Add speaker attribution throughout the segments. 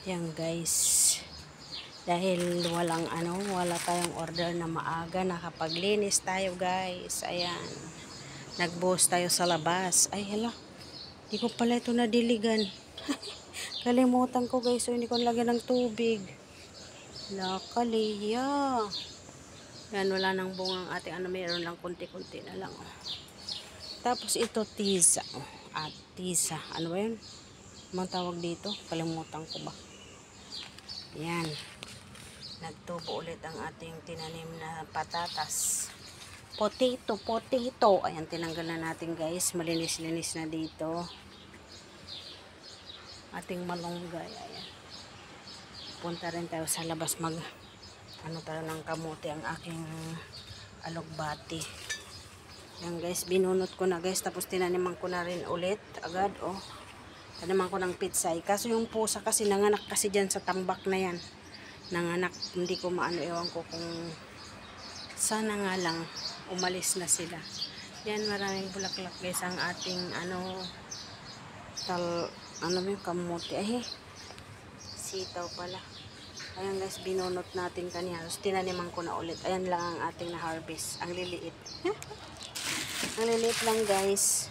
Speaker 1: Yan guys, dahil wala tayong order na maaga, nakapaglinis tayo guys. Ayan, nagbuhos tayo sa labas. Ay hala, di ko pala ito nadiligan. Kalimutan ko guys, so hindi ko nalagyan ng tubig. Nakaliya. Yan, wala nang bungang ating mayroon lang kunti-kunti na lang. Tapos ito tisa. At tisa, ano ba yun? Anong tawag dito? Kalimutan ko ba? Yan. Nagtubo ulit ang ating tinanim na patatas. Potato. Ayan, tinanggal na natin guys. Malinis-linis na dito. Ating malunggay. Ayan. Punta rin tayo sa labas tayo ng kamote ang aking alugbati. Yan guys, binunot ko na guys. Tapos tinaniman ko na rin ulit. Agad, oh. Taniman ko ng pitsay. Kaso yung pusa kasi nanganak kasi dyan sa tambak na yan. Nanganak. Hindi ko ewan ko kung sana nga lang umalis na sila. Yan, maraming bulaklak guys ang ating yung kamote. Ay, sitaw pala. Ayan guys, binunot natin kanina. Tapos tinaniman ko na ulit. Ayan lang ang ating na-harvest. Ang liliit. Ang liliit lang guys.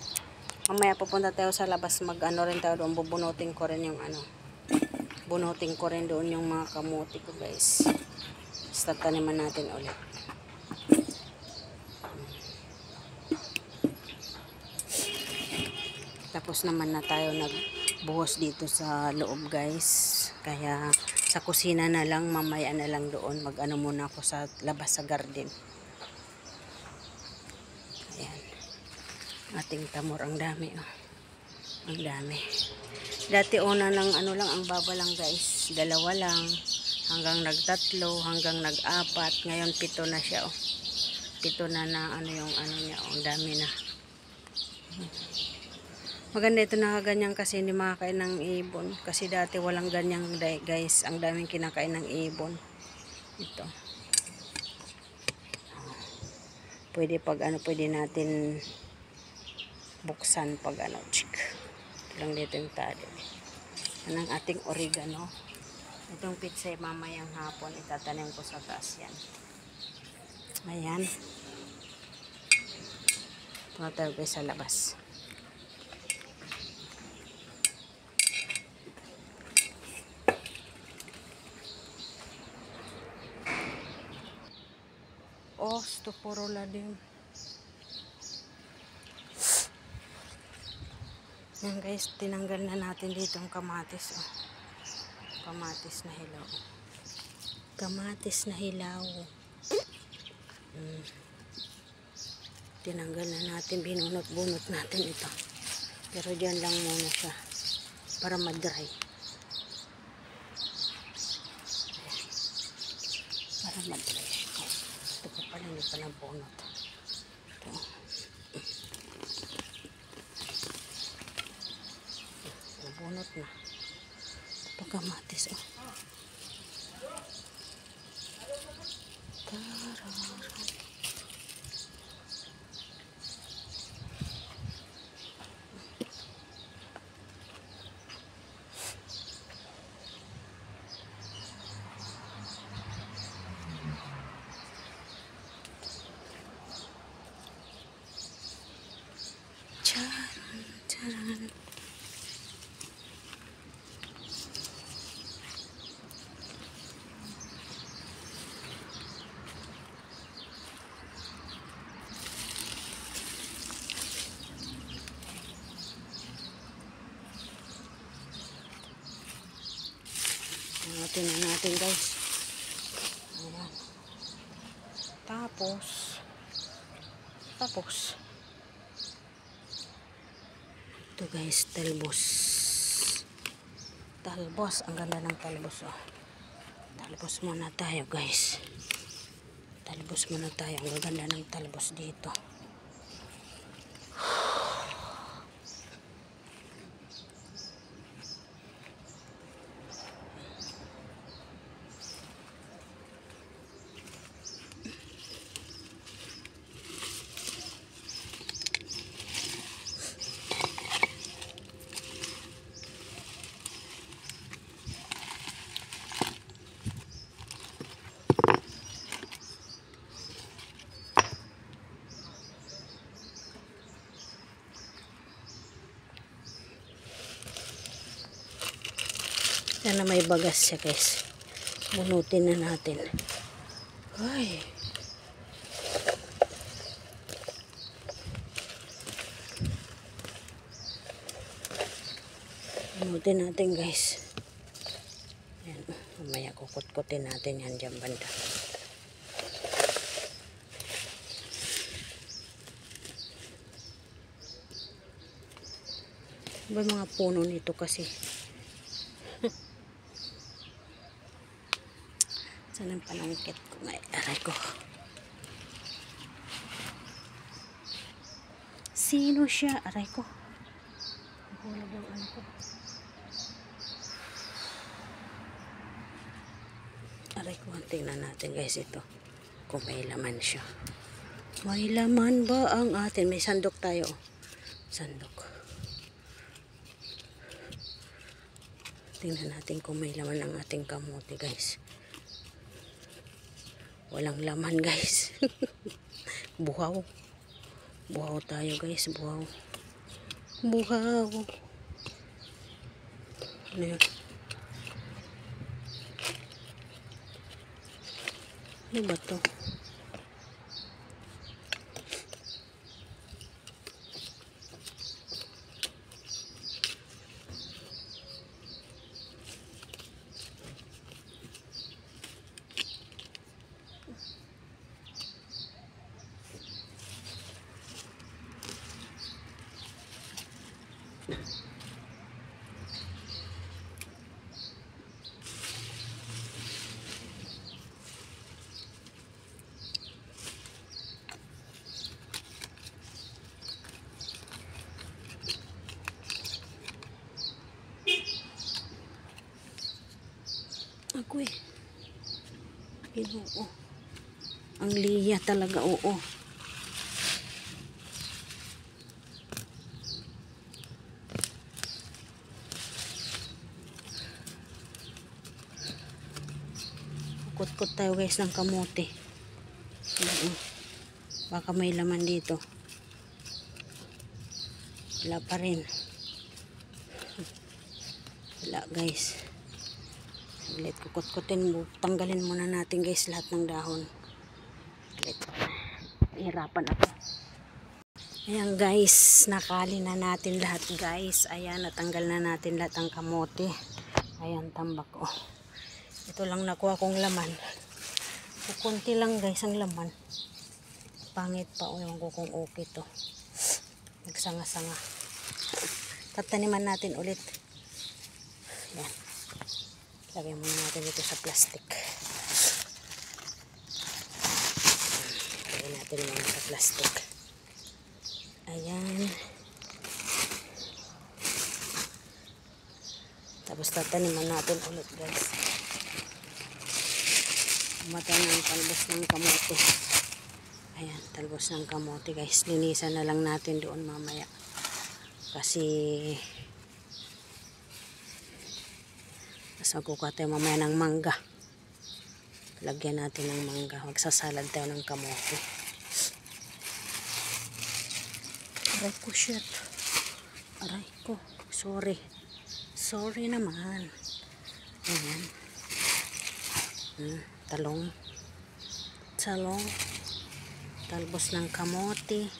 Speaker 1: Mamaya pupunta tayo sa labas. Rin tayo doon. Bubunutin ko rin yung bunutin ko rin doon yung mga kamote ko guys. Basta taniman natin ulit. Tapos naman na tayo nagbuhos dito sa loob guys. Kaya sa kusina na lang, mamaya na lang doon. Muna ako sa labas sa garden. Ayan. Ating tamor, ang dami oh. Ang dami. Dati una ng lang, ang baba lang guys. 2 lang. Hanggang nag-3, hanggang nag-4. Ngayon 7 na siya oh. 7 na niya oh. Ang dami na. Maganda ito nakaganyan kasi hindi makakain ng ibon. Kasi dati walang ganyan guys. Ang daming kinakain ng ibon. Ito. Pwede pwede natin buksan pag chick. Ito lang dito yung tali. Yan ang ating oregano. Itong pitsay mamayang hapon. Itatanim ko sa taas yan. Ayan. Punta tayo guys sa labas. Oh, stuporola din. Yan guys, tinanggal na natin dito ang kamatis. Oh. Kamatis na hilaw. Kamatis na hilaw. Tinanggal na natin, binunot-bunot natin ito. Pero dyan lang muna siya para mag-dry. Para mag-dry. Ito pa pala, hindi pa nabunot. Ito. Nabunot na. Ito kamatis oh. Charan. Tingnan natin guys. Ayan. Tapos ito guys, talbos. Ang ganda ng talbos oh. Talbos muna tayo guys. Ang ganda ng talbos dito. Sana may bagas siya guys. Bunutin na natin. Ay. Bunutin natin guys. Ayan. Mamaya kukut-kutin natin yan dyan banda. Ba mga puno nito kasi. Saan ang panangkit ko? May aray ko. Sino siya? Aray ko. Hulog yung ano ko. Aray ko. Tingnan natin guys ito. Kung may laman siya. May laman ba ang atin? May sandok tayo. Sandok. Tingnan natin kung may laman ang ating kamote guys. Walang laman guys. Buhaw. Buhaw tayo guys. Buhaw. Buhaw. Ano yun? Ano ba to? Ako eh. Ginoo. Ang liya talaga, oo. Kukut-kut tayo guys ng kamote. Baka may laman dito. Wala pa rin. Wala guys. Ulit kukut-kutin mo. Tanggalin muna natin guys lahat ng dahon. Ulit. Hirapan ako. Ayan guys. Nakali na natin lahat guys. Ayan. Natanggal na natin lahat ng kamote. Ayan tambak oh. Ito lang nakuha kong laman. Kukunti lang guys ang laman. Pangit pa o yung kung okay to. Nagsanga-sanga. Tataniman natin ulit. Yan. Lagyan muna natin ito sa plastic. Lagyan natin muna sa plastic. Ayan. Tapos tataniman natin ulit guys. Mata ng talbos ng kamote. Ayan, talbos ng kamote guys. Linisan na lang natin doon mamaya. Kasi magkukuha tayo mamaya ng mangga. Lagyan natin ng mangga. Magsasalad tayo ng kamote. Aray ko shit. Aray ko. Sorry. Sorry naman. Ayan. Talong. Talbos ng kamote.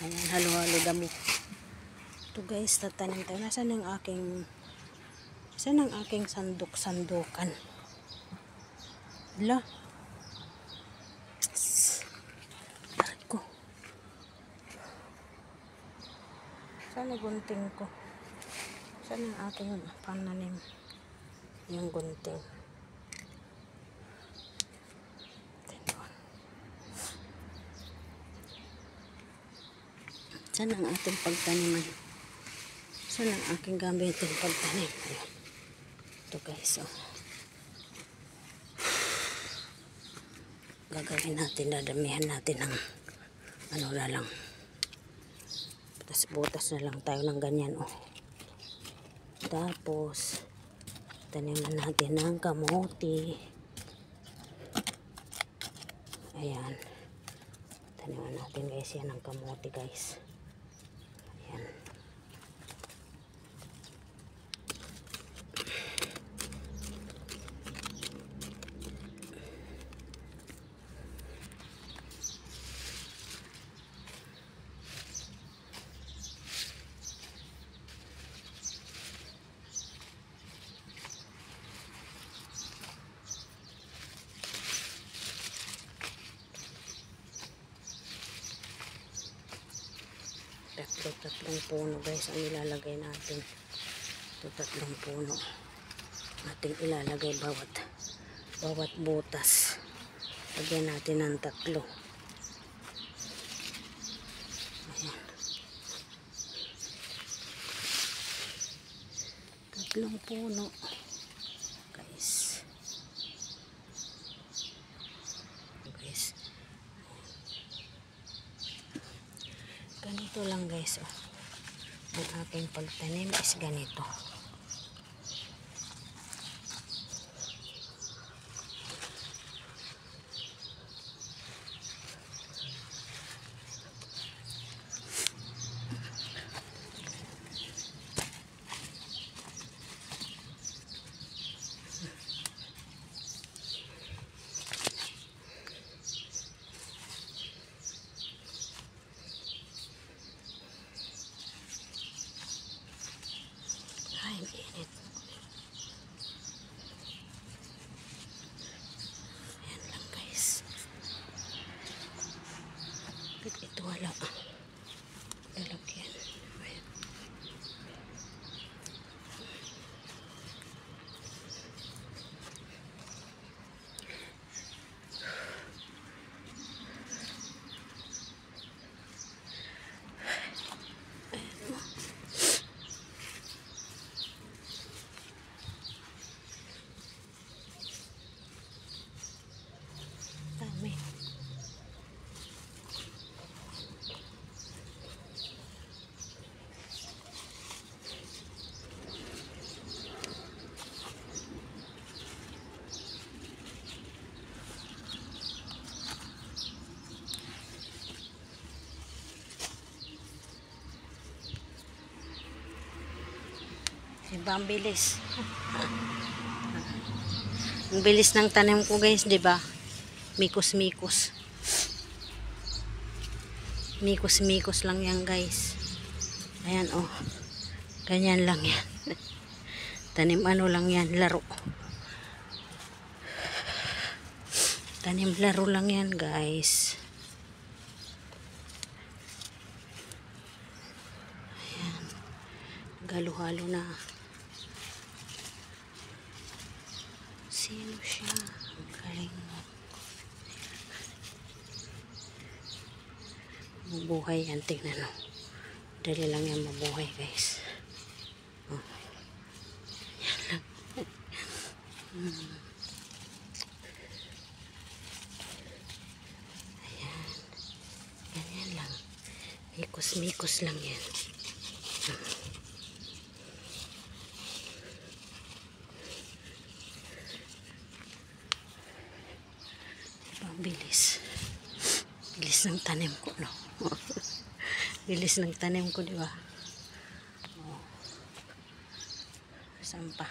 Speaker 1: Ayan, halo-halo damo. Ito guys, tatanim tayo. Nasaan ang aking sandok-sandukan? Hala. Aray ko. Saan ang gunting ko? Saan ang aking pananim? Yung gunting. Saan ang ating pagtaniman? Saan ang aking gamitin pagtanim? Ayan. Ito guys, oh. Gagawin natin, dadamihan natin ng ano na lang. Butas na lang tayo ng ganyan, oh. Tapos, taniman natin ng kamote. Ayan. Taniman natin guys, yan ang kamote guys. Ayan. Tatlong puno guys ang ilalagay natin. Ito tatlong puno. Ating ilalagay bawat butas. Lagyan natin ng 3. Ayan. 3 puno. Guys. Ganito lang guys. Oh. Ang aking pagtanim is ganito. Ay, init. Ayan lang guys. Bakit ito wala? Lalagyan. Ayan. Dami. Diba ang bilis? Ang bilis ng tanim ko guys, diba? Mikos-mikos. Mikos-mikos lang yan guys. Ayan oh. Ganyan lang yan. Tanim ano lang yan, laro. Tanim laro lang yan guys. Ayan. Halo-halo na. Sino siya? Ang galing mo. Mabuhay yan. Tingnan mo. Dali lang yan mabuhay guys. Oh. Yan lang. Ayan. Ganyan lang. Mikos-mikos lang yan. Bilis. Bilis ng tanim ko, no? Bilis ng tanim ko, di ba? Oh. Saan pa?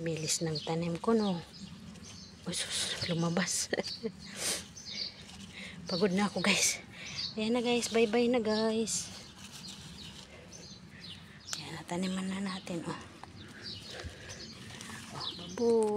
Speaker 1: Bilis ng tanim ko, no? Oh, sus, lumabas. Pagod na ako, guys. Ayan na, guys. Bye-bye na, guys. Ayan, nataniman na natin, oh. Oh, babu.